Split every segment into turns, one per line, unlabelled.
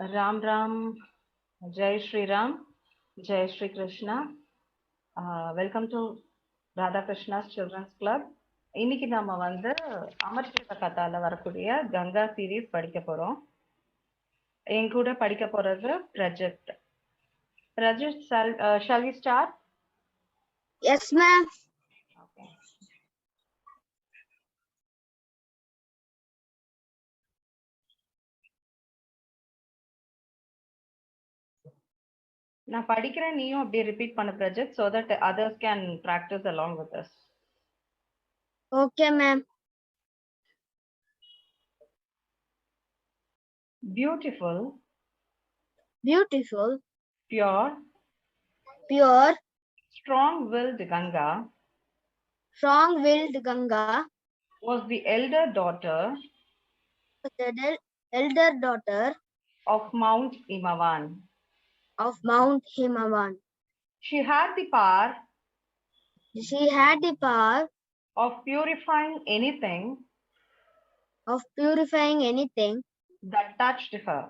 Ram Ram, Jai Shri Ram, Jai Shri Krishna. Welcome to RadhaKrishna's Children's Club. இன்னைக்கு நாம வந்து அமர் கதால வரக்கூடிய Ganga series படிக்க போறோம். என் கூட படிக்க போறது Prajith. Prajit, shall we start?
Yes, ma'am.
Okay. நான் படிக்கிறேன், நீயும் அப்படியே ரிப்பீட் பண்ணு Prajith, so that others can practice along with us.
Okay, ma'am.
Beautiful,
Beautiful,
pure,
pure,
strong-willed Ganga
strong-willed Ganga
was the elder daughter
was the elder daughter
of Mount Imavan.
of Mount Himavan.
She had the power
She had the power
of purifying anything
of purifying anything
that touched her.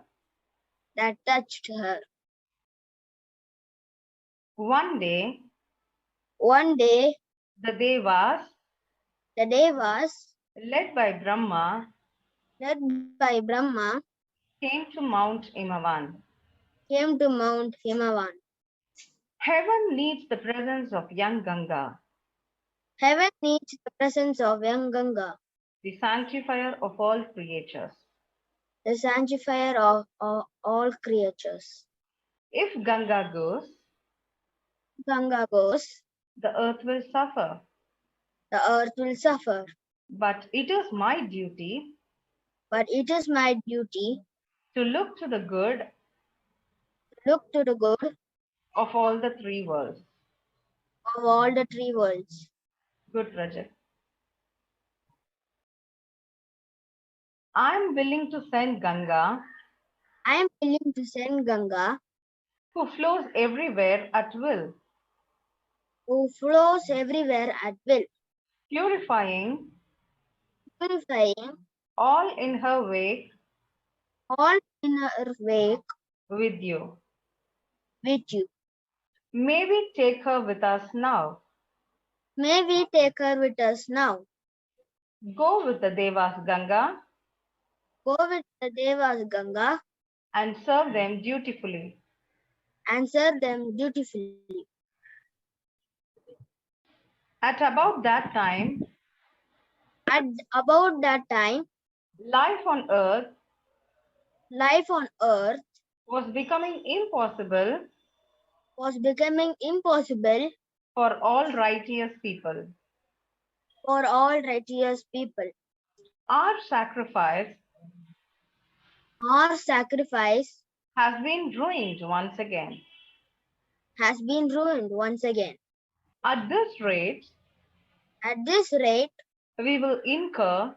that touched her.
One day,
One day,
the Devas, led by Brahma,
led by Brahma,
came to Mount Imavan.
came to Mount Himavan.
Heaven needs the presence of young Ganga,
Heaven needs the presence of young Ganga,
the sanctifier of all creatures.
the sanctifier of all creatures.
If Ganga goes,
Ganga goes,
the earth will suffer.
the earth will suffer.
But it is my duty
But it is my duty
to look to the good
to look to the good
of all the three worlds.
of all the three worlds.
Good, Rajat. I am willing to send Ganga,
I am willing to send Ganga,
who flows everywhere at will,
who flows everywhere at will,
purifying
purifying
all in her wake
all in her wake
with you.
with you.
May we take her with us now.
May we take her with us now.
Go with the Devas Ganga
Go with the Devas Ganga
and serve them dutifully.
and serve them dutifully.
At about that time,
At about that time,
life on earth was becoming impossible for all righteous people.
for all righteous people.
Our sacrifice
Our sacrifice
has been ruined once again.
has been ruined once again.
At this rate, we will incur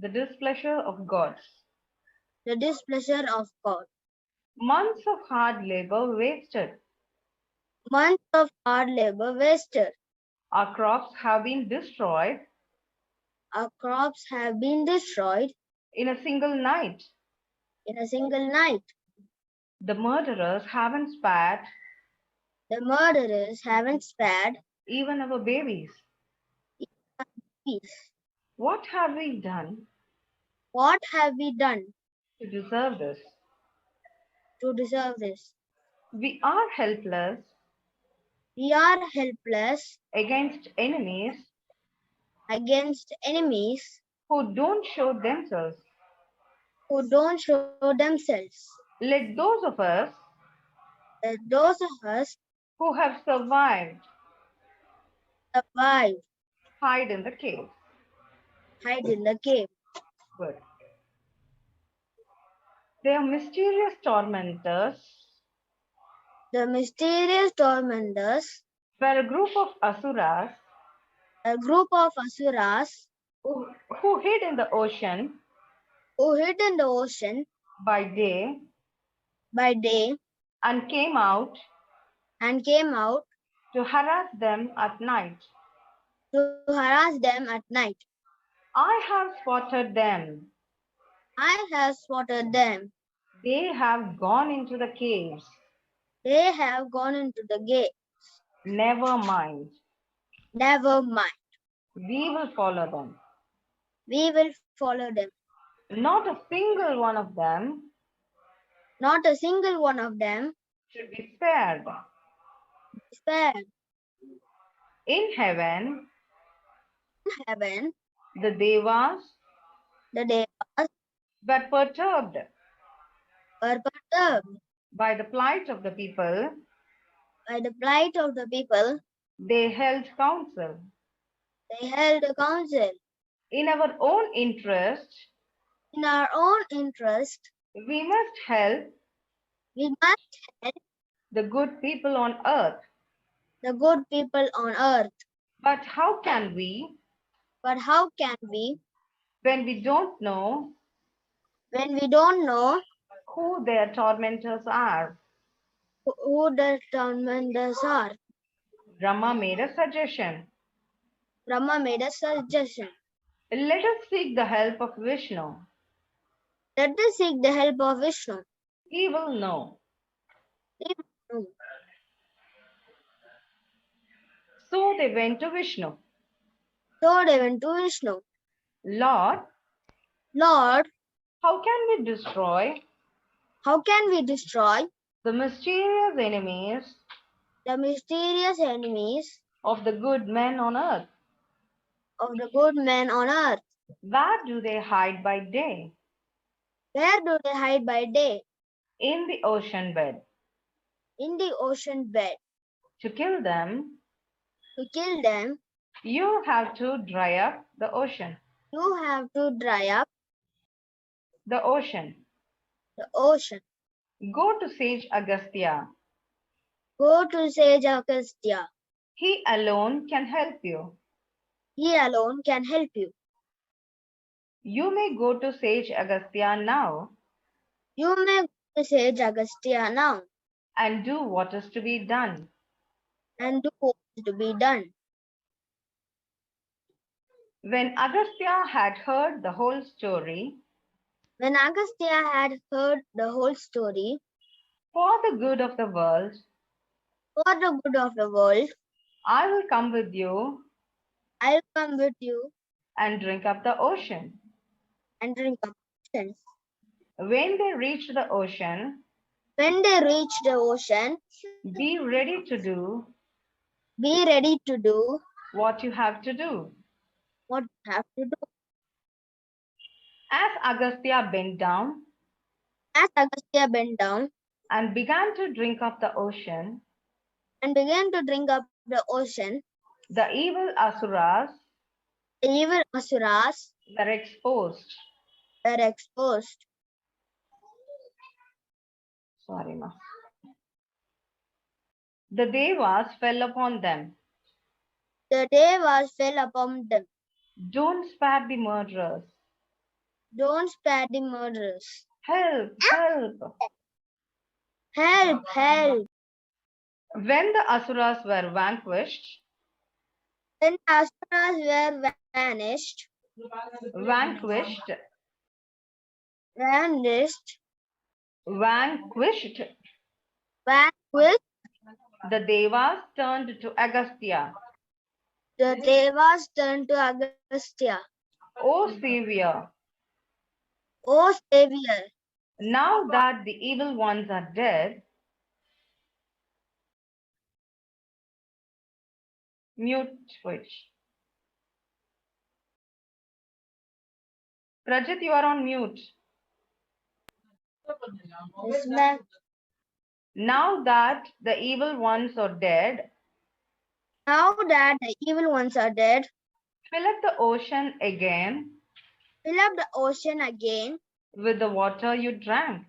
the
displeasure of God.
displeasure of God.
Months of hard labor wasted.
Months of hard labor wasted.
Our crops have been destroyed
Our crops have been destroyed
in a single night.
in a single night.
The murderers haven't spared
The murderers haven't spared
even our babies.
peace.
What have we done
What have we done
to deserve this?
to deserve this?
We are helpless
We are helpless
against enemies who don't show themselves. Let those of us who have survived hide in the cave.
hide in the cave.
Good. They are mysterious tormentors
The mysterious tormentors,
were a group of asuras who hid in the ocean
who hid in the ocean
by day
by day
and came out to harass them at night. I have spotted them
I have spotted them.
They have gone into the caves.
They have gone into the gate.
Never mind.
Never mind.
We will follow them.
We will follow them.
Not a single one of them
Not a single one of them
should be spared.
is spared.
In heaven,
In heaven,
the Devas
the devas
were perturbed
were perturbed
by the plight of the people.
by the plight of the people.
They held counsel.
They held a council.
In our own interest,
In our own interest,
we must help
we must help
the good people on earth.
the good people on earth.
But how can we,
But how can we,
when we don't know
when we don't know
who their tormentors are?
who the tormentors are?
Brahma made a suggestion.
Brahma made a suggestion.
Let us seek the help of Vishnu.
Let us seek the help of Vishnu.
He will know.
He will know.
So they went to Vishnu.
So they went to Vishnu.
Lord,
Lord,
how can we destroy
how can we destroy
the mysterious enemies
the mysterious enemies
of the good men on earth?
of the good men on earth?
Where do they hide by day?
Where do they hide by day?
In the ocean bed.
In the ocean bed.
To kill them,
To kill them,
you have to dry up the ocean.
you have to dry up
The ocean.
the ocean.
Go to sage Agastya.
Go to sage Agastya.
He alone can help you.
He alone can help you.
You may go to sage Agastya now
You may go to sage Agastya now
and do what is to be done.
and do what is to be done.
When Agastya had heard the whole story,
When Agastya had heard the whole story,
for the good of the world,
for the good of the world,
I will come with you
I'll come with you
and drink up the ocean.
and drink up ocean.
When they reached the ocean,
When they reach the ocean,
be ready to do
be ready to do
what you have to do.
what you have to do.
As Agastya bent down
As Agastya bent down
and began to drink up the ocean,
and began to drink up the ocean,
the evil asuras
the evil asuras
were exposed.
were exposed.
Sorry, ma. The devas fell upon them.
The devas fell upon them.
Don't spare the murderers.
Don't spare the murderers.
Help, help.
Help, help.
When the asuras were vanquished,
When the asuras were vanished,
vanquished,
vanished,
vanquished,
vanquished,
the devas turned to Agastya.
the devas turned to Agastya.
O Savior,
O Savior,
now that the evil ones are dead, mute switch. Prajit, you are on mute.
yes, ma'am.
Now that the evil ones are dead,
Now that the evil ones are dead,
fill up the ocean again
fill up the ocean again
with the water you drank.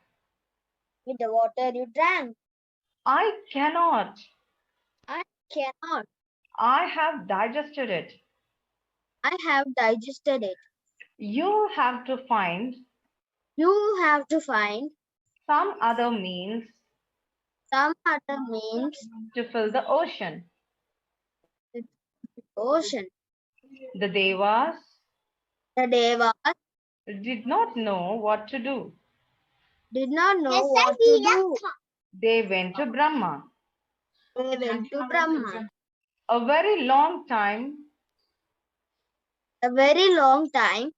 with the water you drank.
I cannot.
I cannot.
I have digested it.
I have digested it.
You have to find
You have to find
some other means
some other means
to fill the ocean.
with the ocean.
The devas
The devas
did not know what to do.
did not know what to do.
They went to Brahma.
They went to Brahma.
A very long time
A very long time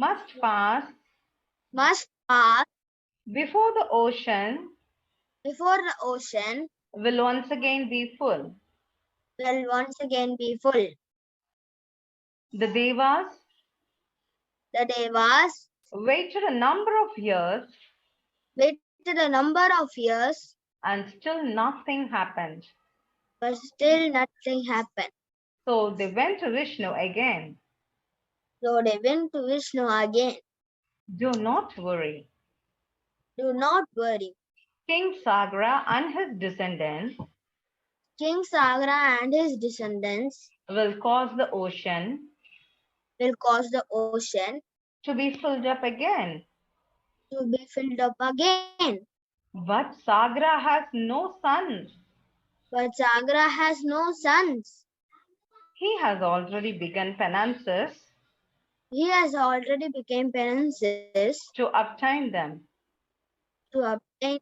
must pass
must pass
before the ocean
before the ocean
will once again be full.
will once again be full.
The Devas
The Devas
waited a number of years
waited a number of years,
and still nothing happened.
but still nothing happened.
So they went to Vishnu again.
So they went to Vishnu again.
Do not worry.
Do not worry.
King Sagra and his descendants
King Sagra and his descendants
will cause the ocean
will cause the ocean
to be filled up again.
to be filled up again.
But Sagra has no sons.
But Sagra has no sons.
He has already begun penances
He has already become penances
to obtain them.
to obtain.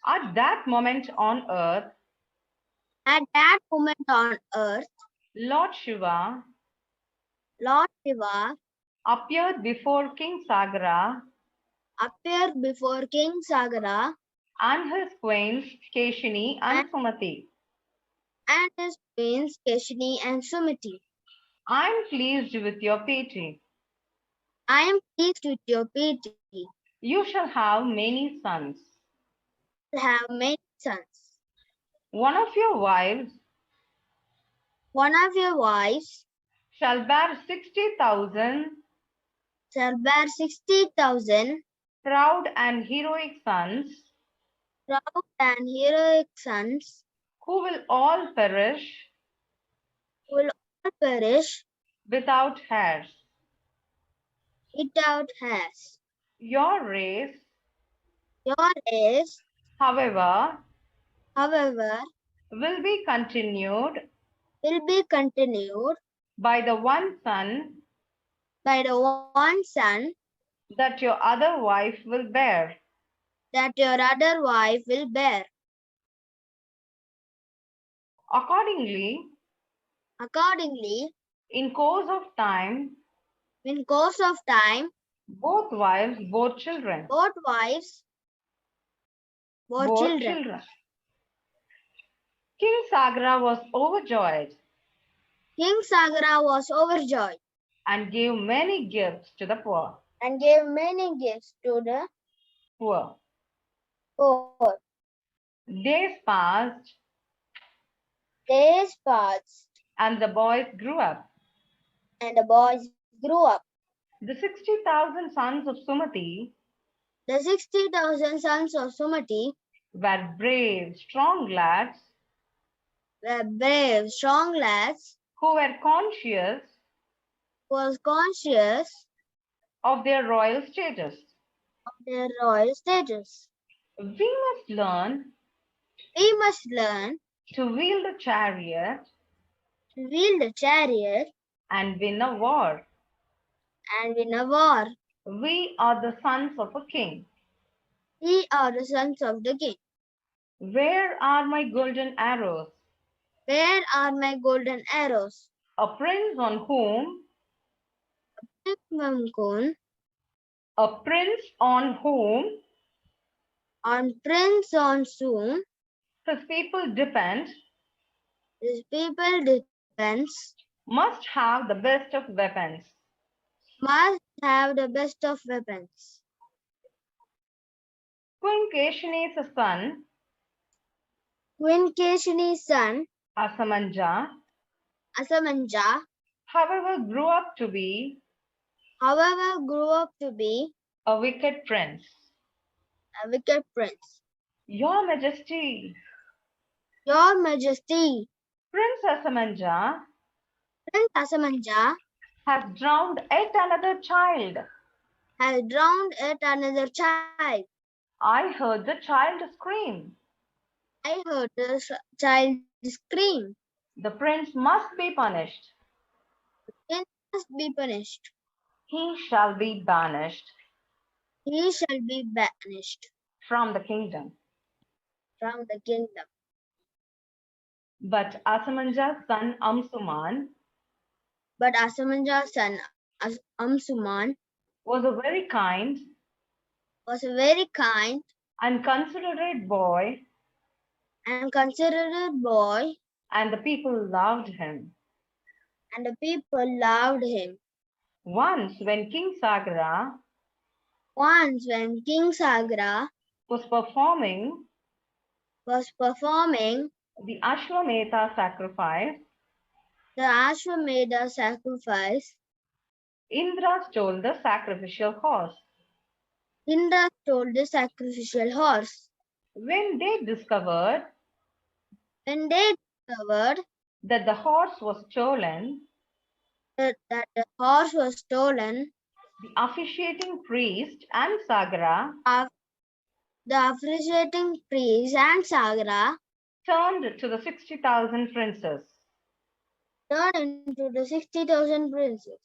At that moment on earth,
At that moment on earth,
Lord Shiva
Lord Shiva
appeared before King Sagra
appeared before King Sagra
and his queens Keshini and Sumati.
and his queens Keshini and Sumati.
I am pleased with your pity.
I am pleased with your pity.
You shall have many sons.
You have many sons.
One of your wives
One of your wives
shall bear 60,000
shall bear 60,000
proud and heroic sons
proud and heroic sons
who will all perish
who will all perish
without heirs.
without heirs.
Your race,
Your race,
however,
however,
will be continued
will be continued
by the one son
by the one son
that your other wife will bear.
that your other wife will bear.
Accordingly,
Accordingly,
in course of time,
in course of time,
both wives bore children.
both wives bore children.
King Sagra was overjoyed
King Sagra was overjoyed
and gave many gifts to the poor.
and gave many gifts to the
Poor.
poor.
Days passed
Days passed
and the boys grew up.
and the boys grew up.
The 60,000 sons of Sumati
The 60,000 sons of Sumati
were brave, strong lads
were brave, strong lads
who were conscious
who was conscious
of their royal status.
of their royal status.
We must learn
We must learn
to wield a chariot
to wield a chariot
and win a war.
and win a war.
We are the sons of a king.
We are the sons of the king.
Where are my golden arrows?
Where are my golden arrows?
A prince on whom
On prince on soon,
his people depend
his people depends,
must have the best of weapons.
must have the best of weapons.
Queen Keshini's son,
Queen Keshini's son,
Asamanja,
Asamanja,
however, grew up to be a wicked prince.
a wicked prince.
Your Majesty,
Your Majesty,
Prince Asamanja
Prince Asamanja
has drowned yet another child.
has drowned yet another child.
I heard the child scream.
I heard the child scream.
The prince must be punished.
Prince must be punished.
he shall be banished
He shall be banished
from the kingdom.
from the kingdom.
But Asamanja's son Amsuman
But Asamanja's son Amsuman
was a very kind
was a very kind
and considerate boy,
and considerate boy,
and the people loved him.
and the people loved him.
Once, when King Sagara
Once, when King Sagra
was performing
was performing
the Ashwamedha sacrifice,
the Ashwamedha sacrifice,
Indra stole the sacrificial horse.
Indra stole the sacrificial horse.
When they discovered
When they discovered
that the horse was stolen,
that the horse was stolen,
the officiating priest and Sagara
the officiating priest and Sagra
turned to the 60,000 princes.
turned into the 60,000 princes.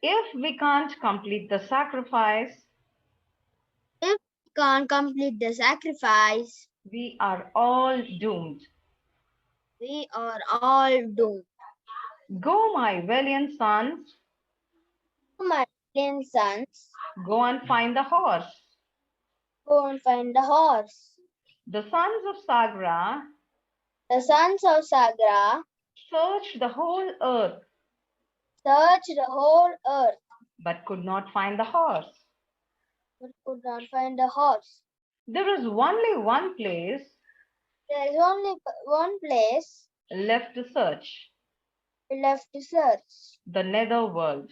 If we can't complete the sacrifice,
If we can't complete the sacrifice,
we are all doomed.
we are all doomed.
Go, my valiant sons,
My 10 sons,
go and find the horse.
go and find the horse.
The sons of Sagara
The sons of Sagra
searched the whole earth,
searched the whole earth,
but could not find the horse.
but could not find the horse.
There is only one place
There is only one place
left to search,
left to search,
the nether world.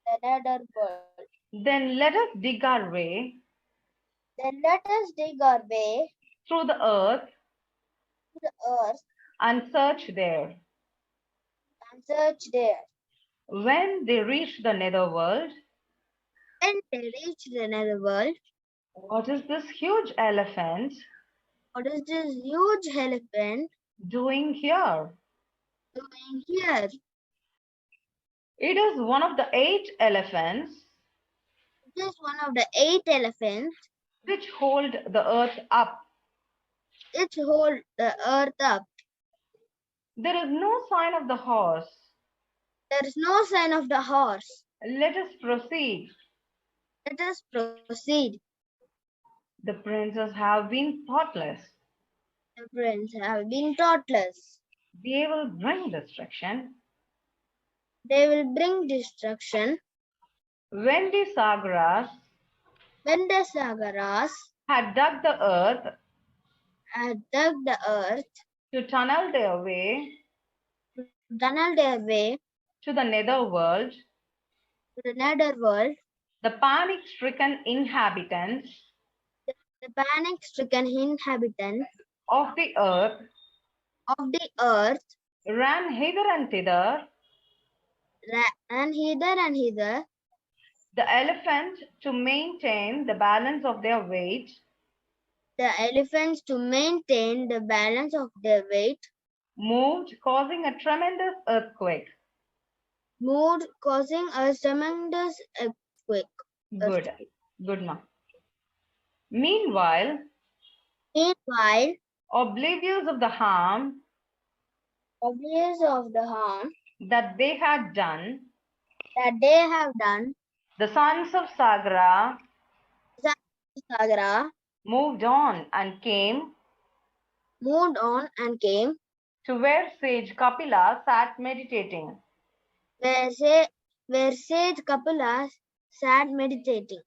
the nether world.
Then let us dig our way
Then let us dig our way
through the earth
to the earth
and search there.
and search there.
When they reached the nether world,
When they reach the nether world,
what is this huge elephant
what is this huge elephant
doing here?
doing here?
It is one of the 8 elephants
It is one of the 8 elephants
which hold the earth up.
which hold the earth up.
There is no sign of the horse.
There is no sign of the horse.
Let us proceed.
Let us proceed.
The princes have been thoughtless.
The prince have been thoughtless.
They will bring destruction.
They will bring destruction.
When the Sagaras
When the Sagaras
had dug the earth
had dug the earth,
to tunnel their way
tunnel their way
to the nether world,
to the nether world,
the panic-stricken inhabitants
the panic-stricken inhabitants
of the earth
of the earth
ran hither and thither,
ran hither and hither,
the elephant to maintain the balance of their weight,
the elephants to maintain the balance of their weight,
moved, causing a tremendous earthquake.
moved, causing a tremendous earthquake.
Good, ma. Meanwhile, oblivious of the harm
oblivious of the harm
that they had done,
that they have done,
the sons of Sagara
Sagra
moved on and came to where sage Kapila sat meditating.
where sage Kapila sat meditating.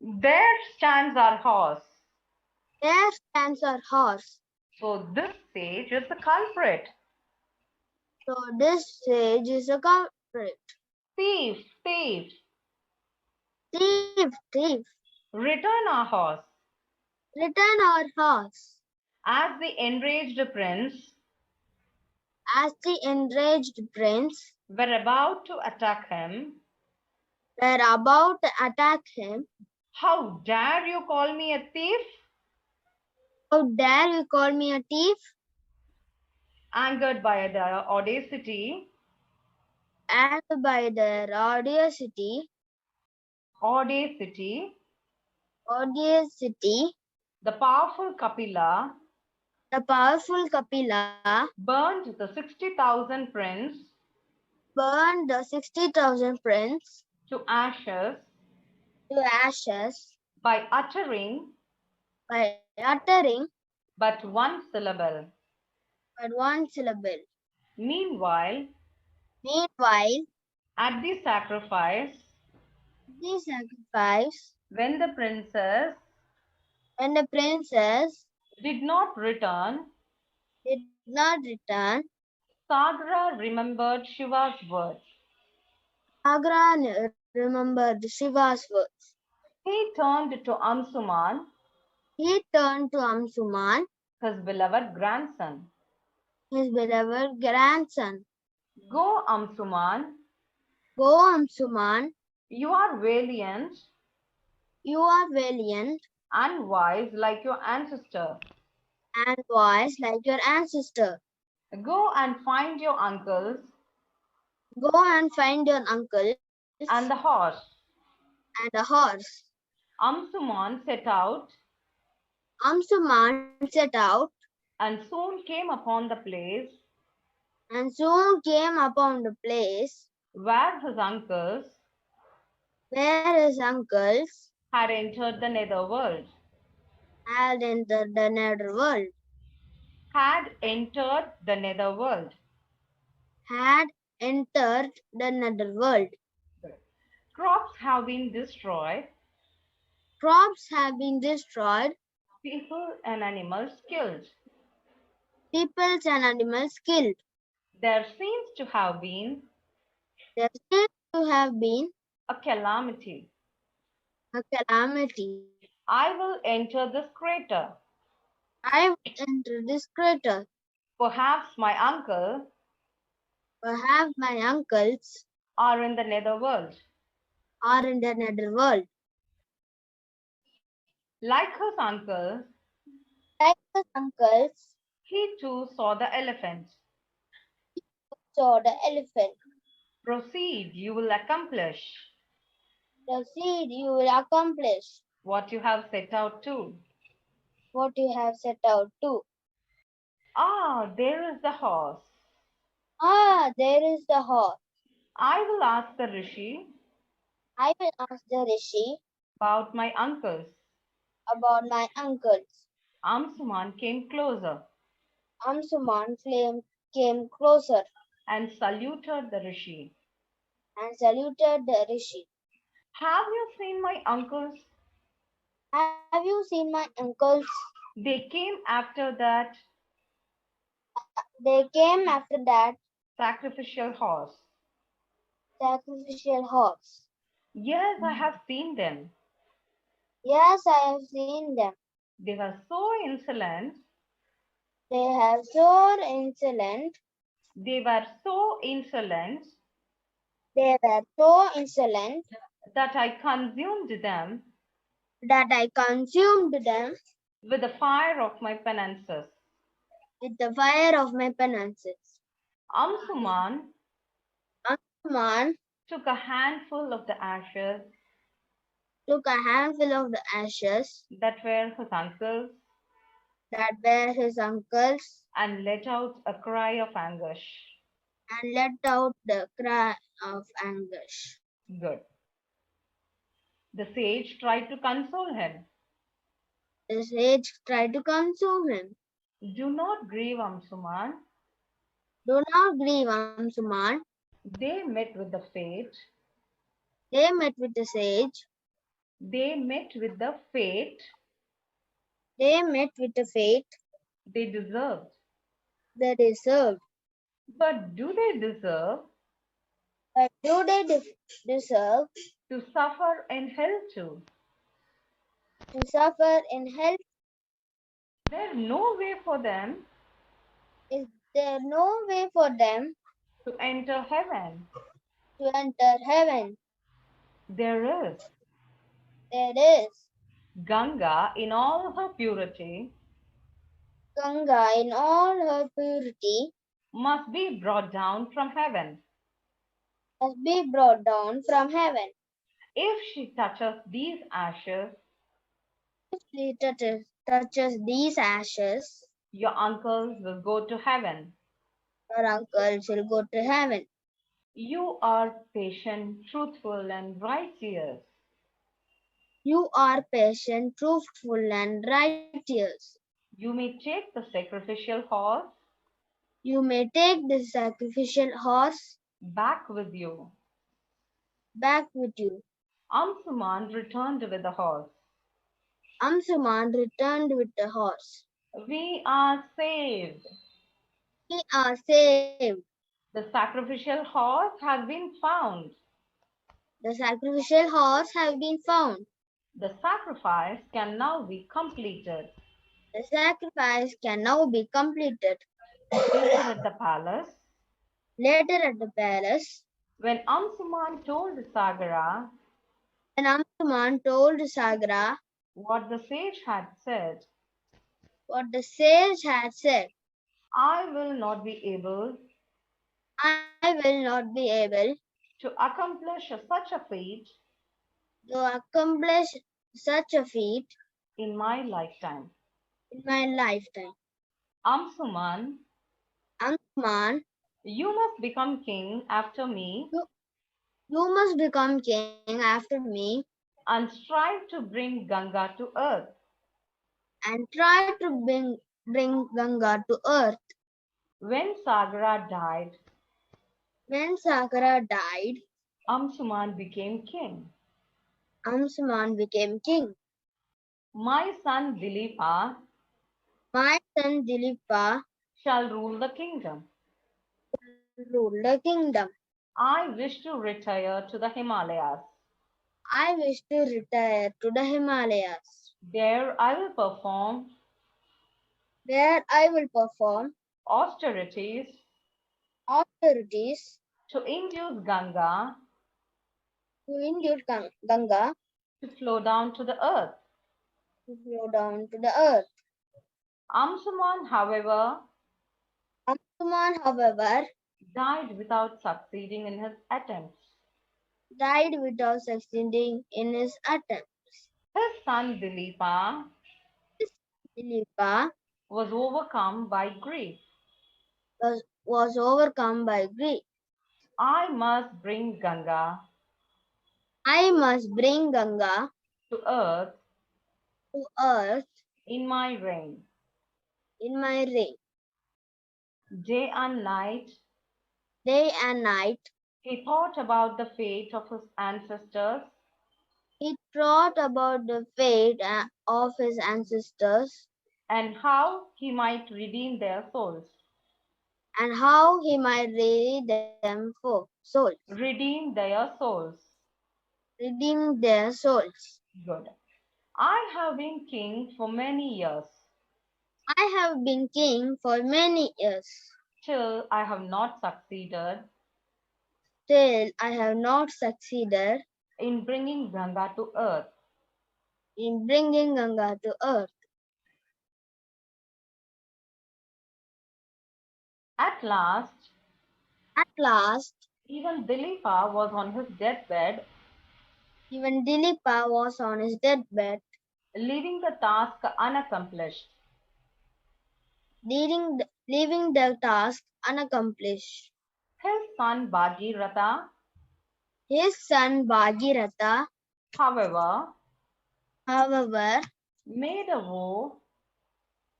There stands our horse.
There stands our horse.
So this sage is the culprit.
So this sage is a culprit.
Thief, thief,
Thief, thief,
return our horse.
return our horse.
As the enraged prince were about to attack him, how dare you call me a thief?
How dare you call me a thief?
Angered by the audacity,
and by their audacity,
audacity,
audacity,
the powerful Kapila
the powerful Kapila
burned the 60,000 prince
burned the 60,000 prince
to ashes
to ashes
by uttering
by uttering
but one syllable.
but one syllable.
Meanwhile,
Meanwhile,
at the sacrifice,
the sacrifice,
when the princess
when the princess
did not return,
did not return,
Sagra remembered Shiva's words.
Agra remembered Shiva's words.
He turned to Amsuman,
He turned to Amsuman,
his beloved grandson.
his beloved grandson.
Go, Amsuman,
Go, Amsuman,
you are valiant
you are valiant
and wise like your ancestor.
and wise like your ancestor.
Go and find your uncles
Go and find your uncles
and the horse.
and a horse.
Amsuman set out
Amsuman set out
and soon came upon the place
and soon came upon the place
where his uncles
where his uncles
had entered the netherworld.
had entered the netherworld.
Had entered the netherworld.
Had entered the netherworld.
Crops have been destroyed.
Crops have been destroyed.
People and animals killed.
Peoples and animals killed.
There seems to have been
There seems to have been
a calamity.
a calamity.
I will enter this crater.
I will enter this crater.
Perhaps my uncle
Perhaps my uncles
are in the netherworld.
are in the netherworld.
Like his uncle,
Like his uncles
he too saw the elephant.
saw the elephant.
Proceed, you will accomplish
Proceed, you will accomplish
what you have set out to.
what you have set out to.
Ah, there is the horse.
Ah, there is the horse.
I will ask the Rishi
I will ask the Rishi
about my uncles.
about my uncles.
Amsuman came closer
Amsuman came closer
and saluted the Rishi.
and saluted the Rishi.
Have you seen my uncles?
Have you seen my uncles?
They came after that
They came after that
sacrificial horse.
sacrificial horse.
Yes, I have seen them.
Yes, I have seen them.
They were so insolent.
They have so insolent.
They were so insolent
They were so insolent
that I consumed them
that I consumed them
with the fire of my penances.
with the fire of my penances.
Amsuman
Amsuman
took a handful of the ashes
took a handful of the ashes
that were his uncle's
that were his uncle's
and let out a cry of anguish.
and let out the cry of anguish.
Good. The sage tried to console him.
The sage tried to console him.
Do not grieve, Amsuman.
Do not grieve, Amsuman.
They met with the fate.
They met with the sage.
They met with the fate
They met with the fate
they deserved.
they deserved.
But do they deserve
But do they deserve
to suffer in hell too?
to suffer in hell?
There's no way for them
Is there no way for them
to enter heaven.
to enter heaven?
There is.
There is
Ganga, in all her purity,
Ganga in all her purity,
must be brought down from heaven.
must be brought down from heaven.
If she touches these ashes,
If she touches these ashes,
your uncles will go to heaven.
your uncles will go to heaven.
You are patient, truthful, and righteous.
You are patient, truthful, and righteous.
You may take the sacrificial horse
You may take the sacrificial horse
back with you.
back with you.
Amsuman returned with the horse.
Amsuman returned with the horse.
We are saved.
We are saved.
The sacrificial horse has been found.
The sacrificial horse have been found.
The sacrifice can now be completed.
The sacrifice can now be completed.
Later at the palace,
Later at the palace,
when Amsuman told Sagara
when Amsuman told Sagra
what the sage had said,
what the sage had said,
I will not be able
I will not be able
to accomplish such a feat
to accomplish such a feat
in my lifetime.
in my lifetime.
Amsuman,
Amsuman,
you must become king after me
you must become king after me
and strive to bring Ganga to earth.
and try to bring Ganga to earth.
When Sagara died,
When Sakara died,
Amsuman became king.
Amsuman became king.
My son Dilipa
My son Dilipa
shall rule the kingdom.
ruled the kingdom.
I wish to retire to the Himalayas.
I wish to retire to the Himalayas,
There I will perform
where I will perform
austerities
austerities
to induce Ganga
to induce Ganga
to flow down to the earth.
to flow down to the earth.
Amsuman, however,
Amsuman, however,
died without succeeding in his attempts.
died without succeeding in his attempt.
His son Dilipa
Dilipa
was overcome by grief.
was overcome by grief.
I must bring Ganga
I must bring Ganga
to earth
to earth
in my reign.
in my reign.
Day and night,
Day and night,
he thought about the fate of his ancestors
he thought about the fate of his ancestors
and how he might redeem their souls.
and how he might redeem them for souls,
Redeem their souls.
redeem their souls.
Good. I have been king for many years.
I have been king for many years.
Still, I have not succeeded
Still, I have not succeeded
in bringing Ganga to earth.
in bringing Ganga to earth.
At last,
At last,
even Dilipa was on his deathbed,
even Dilipa was on his deathbed,
leaving the task unaccomplished.
leaving the task unaccomplished.
His son Bhagiratha,
His son Bhagiratha,
however,
however,
made a vow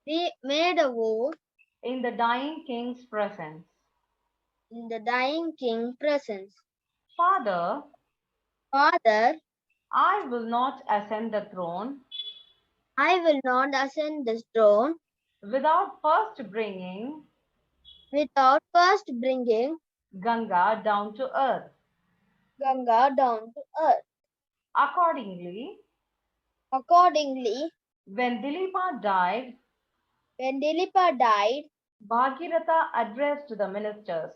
he made a vow
in the dying king's presence.
in the dying king's presence.
Father,
Father,
I will not ascend the throne
I will not ascend the throne
without first bringing
without first bringing
Ganga down to earth.
Ganga down to earth.
Accordingly,
Accordingly,
when Dilipa died,
when Dilipa died,
Bhagiratha addressed the ministers,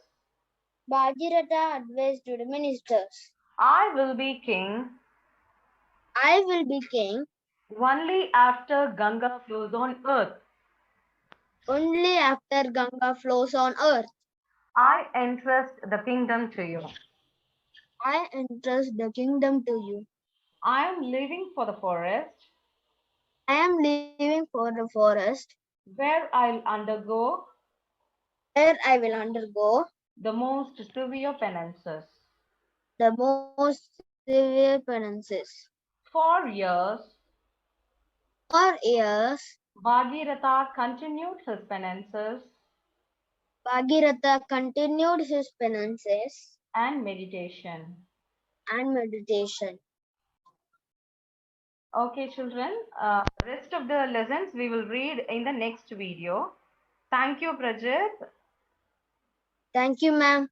Bhagiratha advised to the ministers,
I will be king
I will be king
only after Ganga flows on earth.
only after Ganga flows on earth.
I entrust the kingdom to you.
I entrust the kingdom to you.
I am leaving for the forest,
I am leaving for the forest,
where I'll undergo
where I will undergo
the most severe penances.
the most severe penances.
4 years,
For years,
Bhagirath continued his penances
Bhagirath continued his penances
and meditation.
and meditation.
Okay, children, rest of the lessons we will read in the next video. Thank you, Prajit.
Thank you, ma'am.